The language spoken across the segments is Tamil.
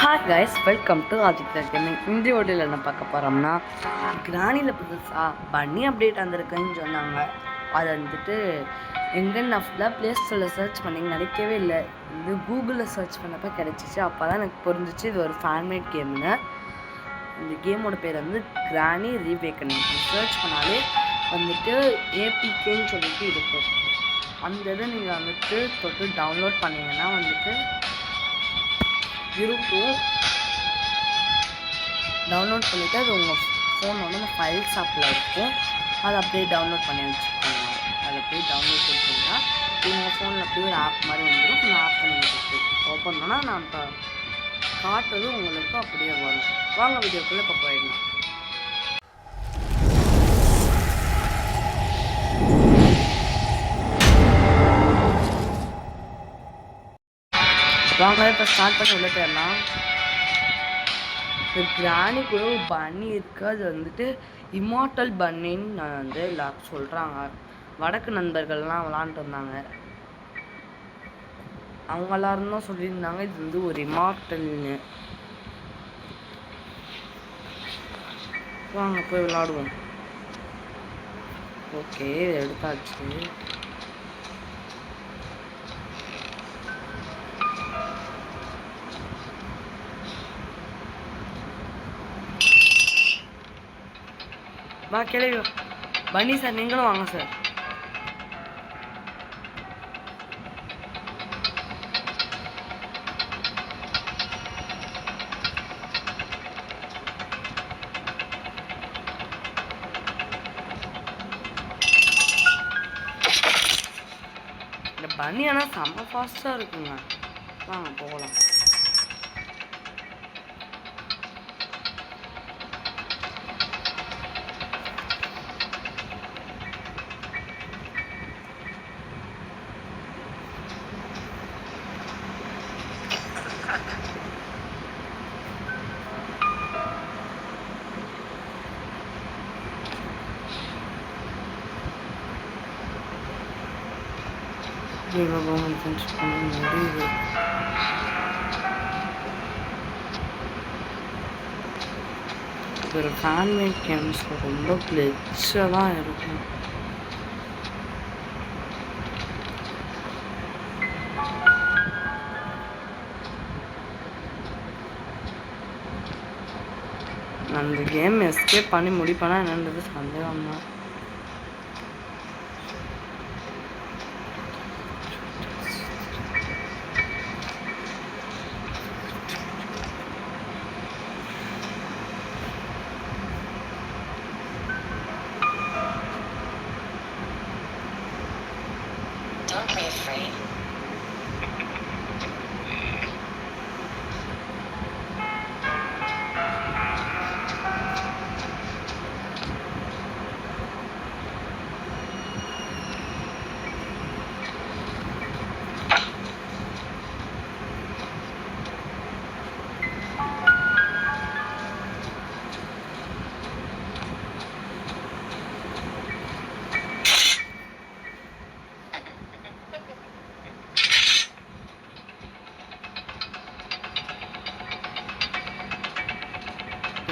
Hi guys, welcome to Aditya gaming. இந்த வீடியோவில் என்ன பார்க்க போகிறோம்னா, கிராணியில் புதுசாக பன்னி அப்டேட் வந்திருக்குன்னு சொன்னாங்க. அதை வந்துட்டு எங்கன்னு நான் ப்ளே ஸ்டோரில் சர்ச் பண்ணி நினைக்கவே இல்லை. இது கூகுளில் சர்ச் பண்ணப்போ கிடச்சிச்சு. அப்போ தான் எனக்கு புரிஞ்சிச்சு இது ஒரு ஃபேன்மேட் கேம்னு. இந்த கேமோட பேர் வந்து கிராணி ரீவேக்கனிங். சர்ச் பண்ணாலே வந்துட்டு ஏபிகேன்னு சொல்லிட்டு இருக்கும். அந்த இதை நீங்கள் வந்துட்டு தொட்டு டவுன்லோட் பண்ணிங்கன்னா வந்துட்டு இருக்கும். டவுன்லோட் பண்ணிவிட்டு அது உங்கள் ஃபோனோட அந்த ஃபைல்ஸ் ஆப்பில் இருக்கும். அதை அப்படியே டவுன்லோட் பண்ணி வச்சுக்கோங்க. அதை அப்படியே டவுன்லோட் பண்ணிட்டீங்கன்னா உங்கள் ஃபோனில் அப்படியே ஒரு ஆப் மாதிரி வந்துடும். அந்த ஆப்பை நீங்கள் ஓப்பன் பண்ணால் நான் இப்போ காட்டுறது உங்களுக்கு அப்படியே வரும். வாங்க வீடியோக்குள்ளே இப்போ போயிடலாம். வாங்க இப்போ ஸ்டார்ட் பண்ணி உள்ள போயிடலாம். இந்த கிராணி கூட ஒரு பன்னி இருக்குது. அது வந்துட்டு இம்மார்டல் பன்னின்னு நான் வந்து எல்லாரும் சொல்கிறாங்க. வடக்கு நண்பர்கள்லாம் விளாண்டுட்டு இருந்தாங்க. அவங்க எல்லாரும் தான் சொல்லியிருந்தாங்க இது வந்து ஒரு இம்மார்டல்னு. வாங்க போய் விளாடுவோம். ஓகே, எடுத்தாச்சு. வா கிளவி. பன்னி சார் நீங்களும் வாங்க சார். இந்த பன்னி ஆனால் செம்ம ஃபாஸ்ட்டாக இருக்குங்க. வாங்க போகலாம். ஒரு ஃபேன்மேட் கேம்ஸ் ரொம்ப கிளிச்சாக தான் இருக்கும். அந்த கேம் எஸ்கேப் பண்ணி முடிப்பேனா என்னன்றது சந்தேகம் தான். Don't be afraid.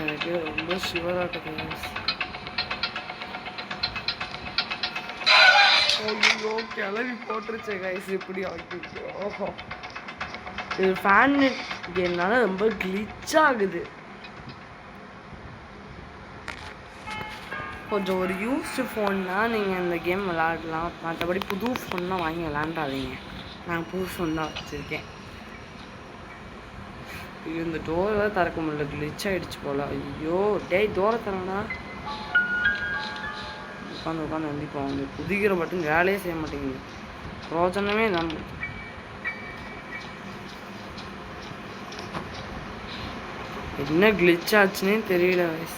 எனக்கு ரொம்ப சிவராட்டுது. ஐயோ கிளவி போட்டுருச்சு கைஸ். இப்படி ஓஹோ, இது ஃபேன் கேம்னால ரொம்ப கிளிச் ஆகுது. கொஞ்சம் ஒரு யூஸ்டு ஃபோன்னா நீங்கள் இந்த கேம் விளாடலாம். மற்றபடி புது ஃபோன்னா வாங்கி விளாண்டாதீங்க. நான் புது ஃபோன் தான் வச்சுருக்கேன். இந்த டோரை திறக்க முடியல, கிளிச் ஆகிடுச்சு போல். ஐயோ டேய், டோரை திறங்கடா. உட்காந்து எந்திப்போம். அவங்க குதிக்கிற மட்டும் வேலையே செய்ய மாட்டேங்குது. பிரோஜனமே நம்ம என்ன கிளிச் ஆச்சுன்னே தெரியல வயசு.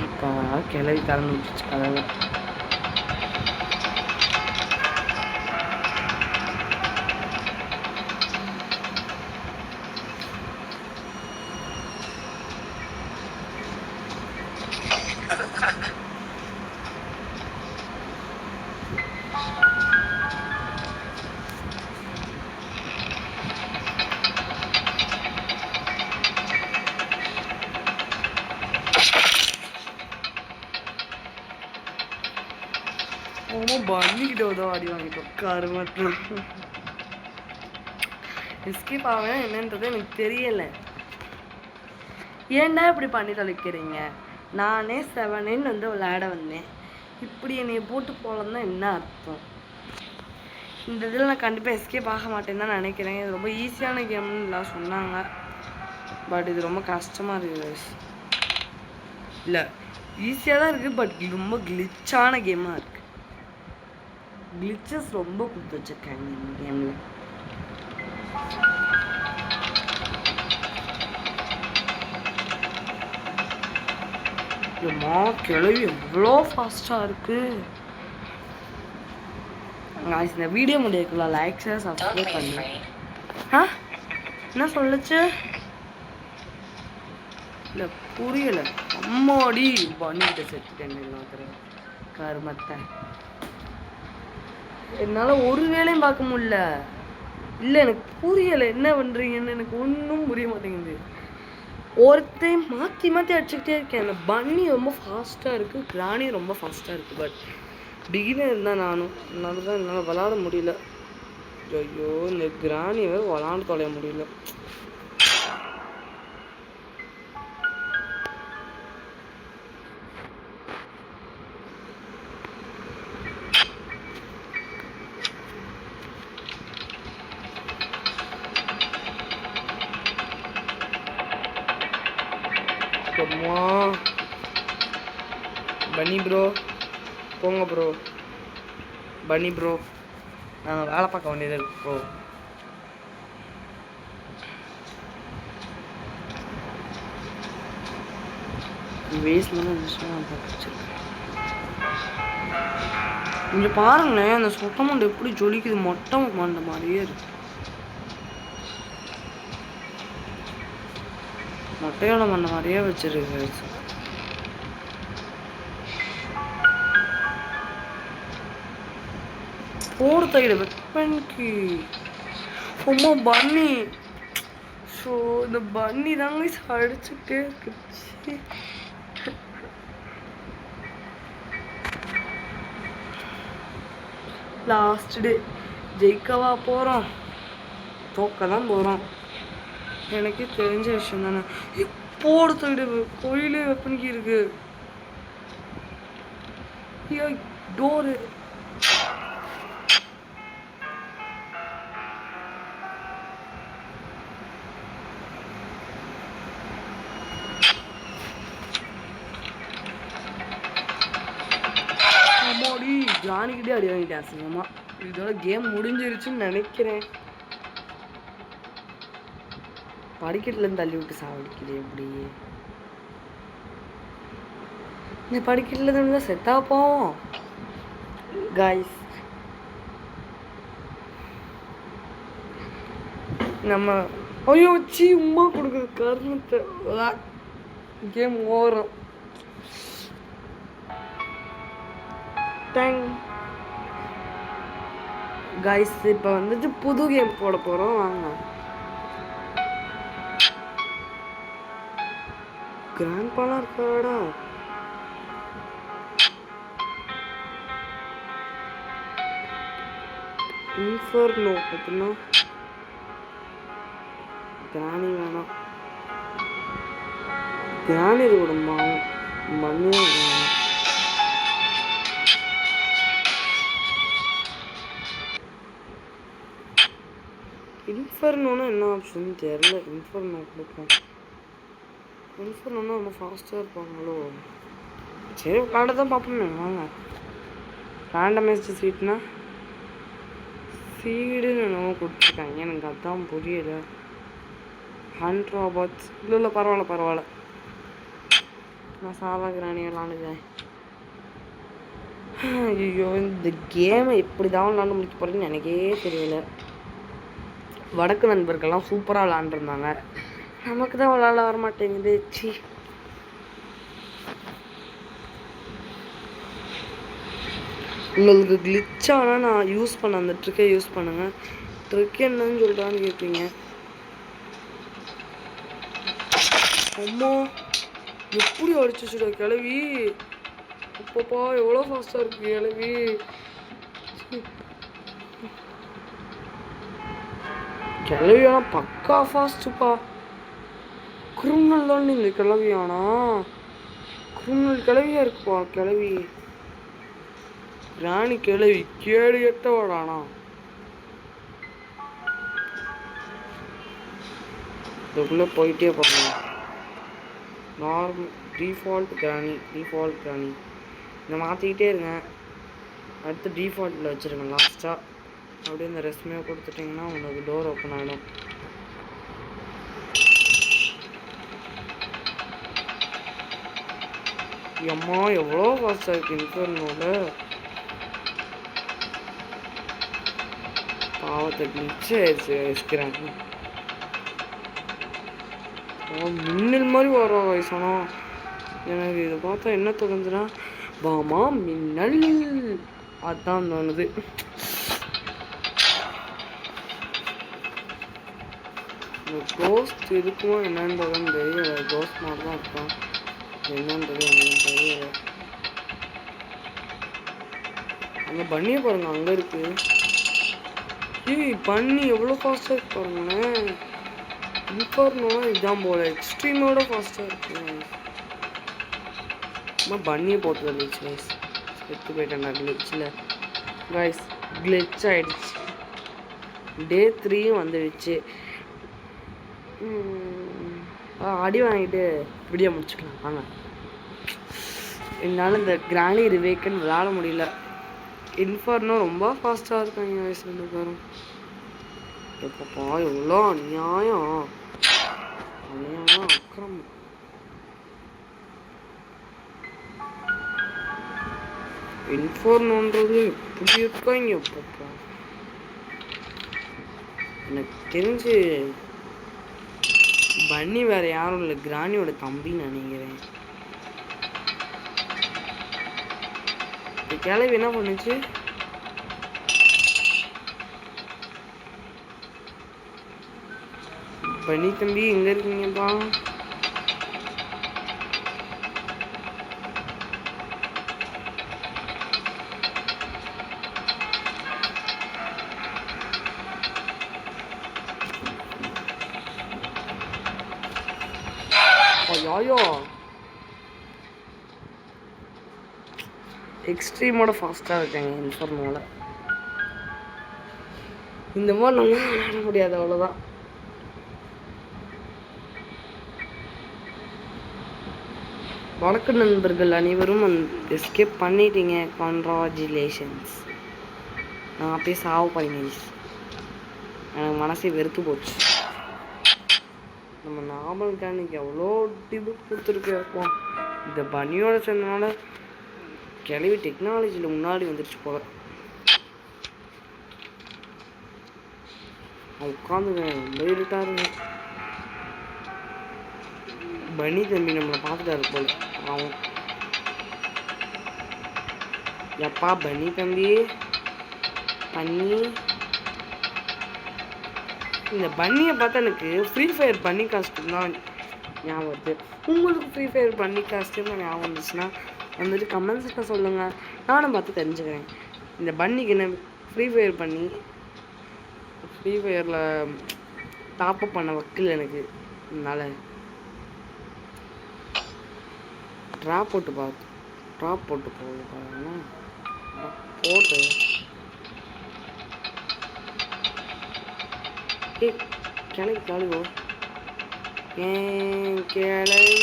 இப்போ கிளவி திறந்து விட்டுச்சு கதவை. பண்ணிக்கிட்ட உதவ அடி வாங்கிட்டு உட்காரு மட்டும் எஸ்கேப் ஆவேன் என்னன்றது எனக்கு தெரியலை. ஏன்டா இப்படி பண்ணி தொலைக்கிறீங்க? நானே 7 வந்து விளையாட வந்தேன், இப்படி என்னை போட்டு போகலன்னா என்ன அர்த்தம்? இந்த இதில் நான் கண்டிப்பாக எஸ்கேப் ஆக மாட்டேன்னு தான் நினைக்கிறேன். இது ரொம்ப ஈஸியான கேம்னு எல்லாம் சொன்னாங்க, பட் இது ரொம்ப கஷ்டமாக இருக்குது. இல்லை ஈஸியாக தான் இருக்குது, பட் ரொம்ப கிளிச்சான கேமாக இருக்குது. கிளிச்சஸ் ரொம்ப கொடுத்து வச்சுருக்காங்க இந்த கேமில். ஏம்மா கிளவி எவ்வளோ ஃபாஸ்ட்டாக இருக்குது. இந்த வீடியோ முடியக்குள்ள like share Don't subscribe be பண்ணு. afraid. ஆ என்ன சொல்லுச்சு? இல்லை புரியலை. அம்மாடி பண்ணிக்கிட்ட செத்துட்டேன் இன்னொருத்தர் கருமத்தை. என்னால் ஒரு வேலையும் பார்க்க முடியல. இல்லை எனக்கு புரியலை என்ன பண்ணுறீங்கன்னு, எனக்கு ஒன்றும் புரிய மாட்டேங்குது. ஒருத்தையும் மாற்றி மாற்றி அடிச்சுக்கிட்டே இருக்கேன். அந்த பன்னி ரொம்ப ஃபாஸ்ட்டாக இருக்குது, கிராணி ரொம்ப ஃபாஸ்ட்டாக இருக்குது. பட் பிகினர் இருந்தால் நானும் அதனால தான் என்னால் விளாட முடியல. ஐயோ இந்த கிராணி வேறு விளாண்டு தொலைய முடியல. அம்மா பன்னி ப்ரோ போங்க ப்ரோ, பன்னி ப்ரோ நாங்கள் வேலை பார்க்க வேண்டியது இருக்கு ப்ரோ. வேஸ்ட்லாம் இருந்துச்சுன்னா நான் பார்த்துருக்கேன். இங்கே பாருங்களேன், அந்த சொட்ட மண்டை எப்படி ஜொலிக்குது, மொட்டை மண்டை மாதிரியே இருக்கு. மொட்டையோட மண்டை மாதிரியே வச்சிருக்கு. போடு தைடு வெப்பனுக்கு ரொம்ப பன்னி. ஸோ இந்த பன்னி தாங்க அடிச்சுக்கிட்டே இருக்குச்சு. லாஸ்ட் டே ஜெயிக்கவா போகிறோம், தோக்க தான் போகிறோம். எனக்கே தெரிஞ்ச விஷயம் தானே. போடு தைடு கோயிலே வெப்பனுக்கு இருக்கு. டோரு அம்மாடி ஜானிக்கிட்டே அடி வாங்கிட்டேன் அசிங்கமா. இதோட கேம் முடிஞ்சிருச்சுன்னு நினைக்கிறேன். படிக்கட்டுலேருந்து தள்ளி விட்டு சாவடிக்குது எப்படி? இந்த படிக்கட்டில் தான் செத்தா போவோம் காய்ஸ். நம்ம ஐயோ வச்சு உமா கொடுக்குறது கருணத்தை கேம் ஓவரும். Thank guys. இப்போ வந்துட்டு புது கேம் போட போகிறோம் வாங்க. கிராண்ட் பாலாம் இருக்காடா. இன்ஃபர்னோ அப்படின்னா கிராணி வேணாம், கிராணி இருக்கணுமா? மண்ணியும் வேணாம். இன்ஃபர்னோன்னா என்ன ஆப்ஷன் தெரியல. இன்ஃபர்னோ கொடுப்போம். இன்ஃபர்னோன்னா ரொம்ப ஃபாஸ்ட்டாக இருப்பாங்களோ? சரி விளாட தான் பார்ப்போமே வாங்க. ரேண்டமைஸ்டு சீட்னா சீடுன்னு என்னவோ கொடுத்துருக்காங்க, எனக்கு அதான் புரியலை. 100 ராபர்ட்ஸ் இல்லை பரவாயில்ல பரவாயில்ல, நான் சாதா கிராணி விளாண்டுக்கிறேன். ஐயோ இந்த கேமை எப்படி தான் விளாண்டு முடிக்க போகிறேன்னு எனக்கே தெரியல. வடக்கு நண்பர்கள்லாம் சூப்பராக விளாண்டுருந்தாங்க, நமக்கு தான் விளாட வர மாட்டேங்குது. சி உங்களுக்கு கிளிச் ஆனால் நான் யூஸ் பண்ண அந்த ட்ரிக்கை யூஸ் பண்ணுங்கள். ட்ரிக் என்னன்னு சொல்கிறான்னு கேட்பீங்க. அம்மா எப்படி அடிச்சுடா கிளவி. அப்பப்பா எவ்வளோ ஃபாஸ்ட்டாக இருக்குது கிளவி. கிளவியானா பக்கா ஃபாஸ்ட்டுப்பா. கிரிமினல் தான் இந்த கிளவியானா, கிரிமினல் கிளவியா இருக்குப்பா கிளவி. ராணி கிளவி கேடு எட்டவாடானா. இதுக்குள்ளே போயிட்டே போகலாம். நார்மல் டிஃபால்ட் கிராணி, டிஃபால்ட் கிராணி இதை மாற்றிக்கிட்டே இருங்க. அடுத்து டிஃபால்ட்டில் வச்சுருங்க லாஸ்ட்டாக. அப்படியே இந்த ரெஸ்மே கொடுத்துட்டிங்கன்னா உங்களுக்கு டோர் ஓப்பன் ஆகிடும். அம்மா எவ்வளோ ஃபாஸ்ட்டாக இருக்குது இன்ஃபர்னோவில். பாவத்தை கிழிச்சு வச்சுக்கிறாங்க. மின்னல் மாதிரி வர வயசானா எனக்கு இதை பார்த்தா என்ன தோணுதுன்னா வாமா மின்னல் அதான் தோணுது. இந்த கோஸ்ட் இருக்குமோ என்னன்றதுன்னு தெரியல. கோஸ்ட் மாதிரி தான் இருக்கும், என்னன்றது எனக்கு தெரியல. அந்த பண்ணியை பாருங்க அங்கே இருக்கு. பண்ணி எவ்வளோ ஃபாஸ்ட்டாக இருக்கு பாருங்களேன். இன்ஃபர்னோனா இதுதான் போல எக்ஸ்ட்ரீமோட ஃபாஸ்ட்டாக இருக்கு. பண்ணியை போட்டு வந்துச்சு கைஸ். செத்து போயிட்டேன் நான் கிளிச்சில் கைஸ். கிளிச் ஆகிடுச்சு. டே 3 வந்துடுச்சு. அடி வாங்கிட்டு இப்படியே முடிச்சுக்கலாம் வாங்க. என்னால் இந்த கிராணி ரிவேக்கன் விளாட முடியல. இன்ஃபர்னோ ரொம்ப ஃபாஸ்ட்டாக இருக்காங்க வயசு ரெண்டு பேரும். எப்பப்பா எவ்வளோ அநியாயம், அநியாயம் அக்கிரமம். இன்ஃபர்னோன்றது இப்படி இருக்காங்க எப்பப்பா. எனக்கு தெரிஞ்சு பண்ணி வேற யாரும் இல்லை, கிராணியோட தம்பின்னு நினைக்கிறேன். கிளவி என்ன பண்ணுச்சு? பண்ணி தம்பி எங்க இருக்கீங்கப்பா? ஐயோ எக்ஸ்ட்ரீமோட ஃபாஸ்ட்டாக இருக்காங்க இன்ஃபர்மோட. இந்த மாதிரி நம்ம விளையாட முடியாது, அவ்வளோதான். வணக்கம் நண்பர்கள் அனைவரும் எஸ்கேப் பண்ணிட்டீங்க, கங்க்ராச்சுலேஷன்ஸ். நான் அப்படியே சாவு பண்ணிடுச்சு, எனக்கு மனசே வெறுத்து போச்சு. நம்ம நார்மல் கேனுக்கு எவ்வளோ டிப்பு கொடுத்துருக்கோம். இந்த பனியோட சேர்ந்தனால கிளவி டெக்னாலஜியில் முன்னாடி வந்துடுச்சு போல. உட்காந்துருக்கேன், ரொம்ப இருட்டாருங்க. பனி தம்பி நம்மளை பார்த்துட்டாரு போல. அவன் எப்பா பனி தம்பி பண்ணி. இந்த பன்னியை பார்த்தா எனக்கு ஃப்ரீ ஃபயர் பன்னி காஸ்ட்யூம் தான் ஞாபகம் வருது. உங்களுக்கு ஃப்ரீ ஃபயர் பன்னி காஸ்ட்யூம் தான் ஞாபகம் வந்துச்சுன்னா வந்துட்டு கமெண்ட்ஸில் சொல்லுங்கள், நானும் பார்த்து தெரிஞ்சுக்கிறேன். இந்த பன்னிக்கு என்ன ஃப்ரீ ஃபயர் பண்ணி ஃப்ரீ ஃபயரில் டாப்அப் பண்ண வக்கில் எனக்கு. அதனால் ட்ராப் போட்டு போட்டு போகுது பாருங்க. போட்டு கிளவி கிளவோ ஏன் கிளவி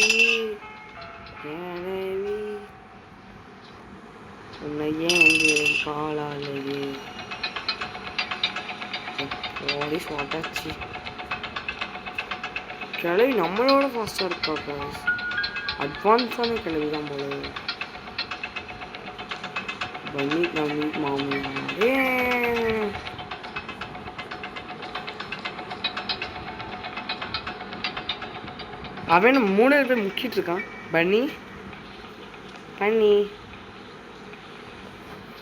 கிளவி உன்னை ஏன் காலாலேயே போலீஸ் வாட்டாச்சு. கிளவி நம்மளோட ஃபாஸ்ட்டாக இருக்கா, அட்வான்ஸான கிளவி தான் போல. பண்ணி தம்பி மாமியாரே அவன் நம்ம 3 பேர் முக்கிட்டு இருக்கான். பண்ணி பண்ணி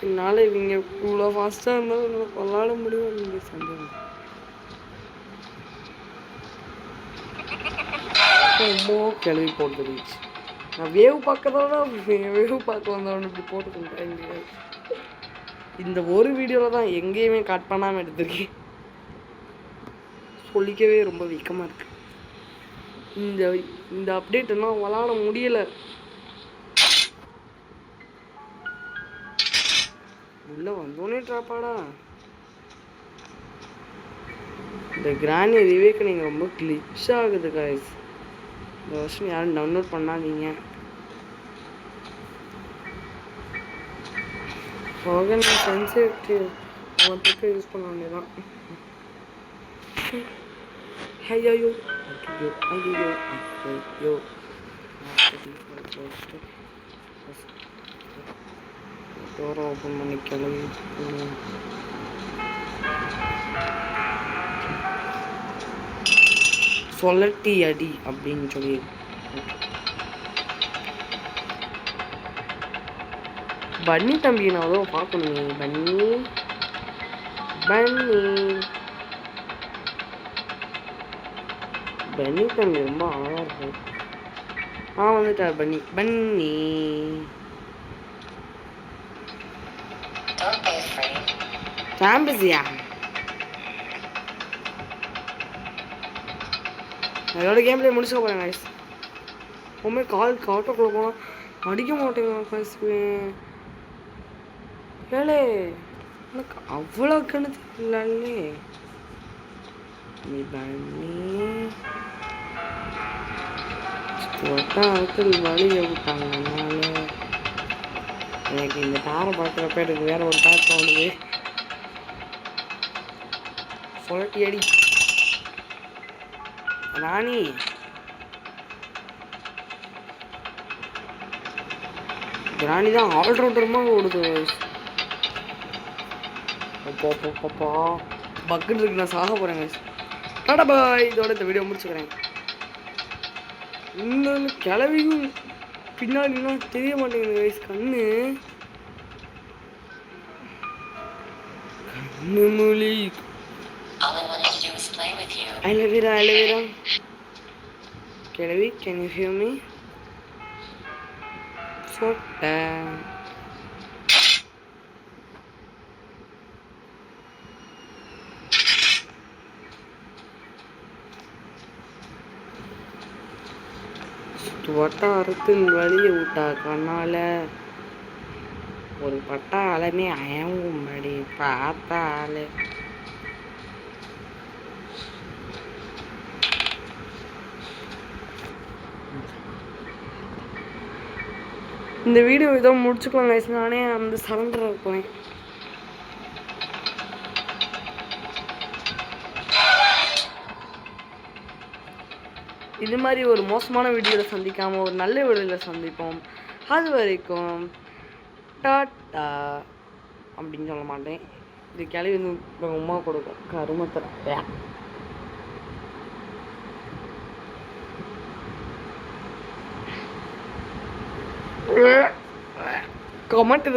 என்னால் இவங்க இவ்வளோ ஃபாஸ்ட்டாக இருந்தாலும் எங்களை கொள்ளாட முடியும். நீங்கள் சந்தேகம் ரொம்ப கிளவி போட்டுருச்சு. நான் வேவ் பார்க்கறதோட வேவ் பார்க்க வந்தவொன்னு இப்படி போட்டுக்கிட்டேன். இந்த ஒரு வீடியோவில் தான் எங்கேயுமே கட் பண்ணாமல் எடுத்திருக்கேன். சொல்லிக்கவே ரொம்ப வீக்கமாக இருக்கு. இந்த அப்டேட் எல்லாம் விளாட முடியலை. உள்ளே வந்தோடனே ட்ராப்பாடா. இந்த கிரானி ரிவேக்கனிங் ரொம்ப கிளிச் ஆகுது guys. இந்த வருஷம் யாரும் டவுன்லோட் பண்ணாதீங்க. ஓகன் சென்சிட்டிவ் அவத்துக்கு யூஸ் பண்ண வேண்டியதான். ஐயோ ஐயோ ஐயோ ஐயோ டோரை ஓப்பன் பண்ணி கிளம்பி சொல்லட்டி அடி அப்படின்னு சொல்லி பன்னி தம்பி நான் அதுவும் பார்க்கணுமே. பன்னி தம்பி ரொம்ப அழகாக இருக்கும். வந்துட்டார் பன்னி. Don't be afraid. சாம்பிசியா அதோட கேம் பிளே முடிச்சுக்க போகிறேன் guys. உண்மை காட்டுக்குள்ளே போனால் அடிக்க மாட்டேங்க. ஏழே எனக்கு அவ்வளோ கணக்கு இல்லைல்லே. நீ பண்ணி வட்டாரத்தில் வழியை விட்டாங்கனால எனக்கு இந்த தாரை பார்க்குறப்ப எனக்கு வேற ஒரு தார் தோணுது. சொல்லட்டி அடி ராணி. ராணி தான் ஆல்ரவுண்டரமாக ஓடுது. அப்பா பக்குன்னு இருக்கு. நான் சாக போகிறேன் guys. டாடா பாய். இதோட இந்த வீடியோ முடிச்சுக்கிறேன். இன்னொன்று கிளவியும் பின்னாடிலாம் தெரிய மாட்டேங்குது guys. கண்ணு மொழி. All I wanted to do was play with you. I love you. கிளவி, can you hear me? சொட்ட வட்டாரத்தில் வழியை விட்டா கண்ணால ஒரு பட்டாளமே அயங்கும்படி பார்த்தாலே. இந்த வீடியோ இதோ முடிச்சுக்கலாம் guys. நானே அந்த சரண்டர் இருப்பேன். இது மாதிரி ஒரு மோசமான வீடியோவில் சந்திக்காமல் ஒரு நல்ல வீடியோவில் சந்திப்போம். அது வரைக்கும் டாட்டா அப்படின்னு சொல்ல மாட்டேன். இது கிளவி வந்து உமா கொடுக்கும் கருமத்தை கமெண்ட்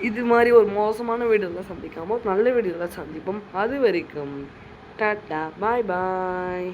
இது மாதிரி ஒரு மோசமான வீடியோவில் சந்திக்காமல் ஒரு நல்ல வீடியோவில் சந்திப்போம். அது வரைக்கும் டாட்டா பாய் பாய்.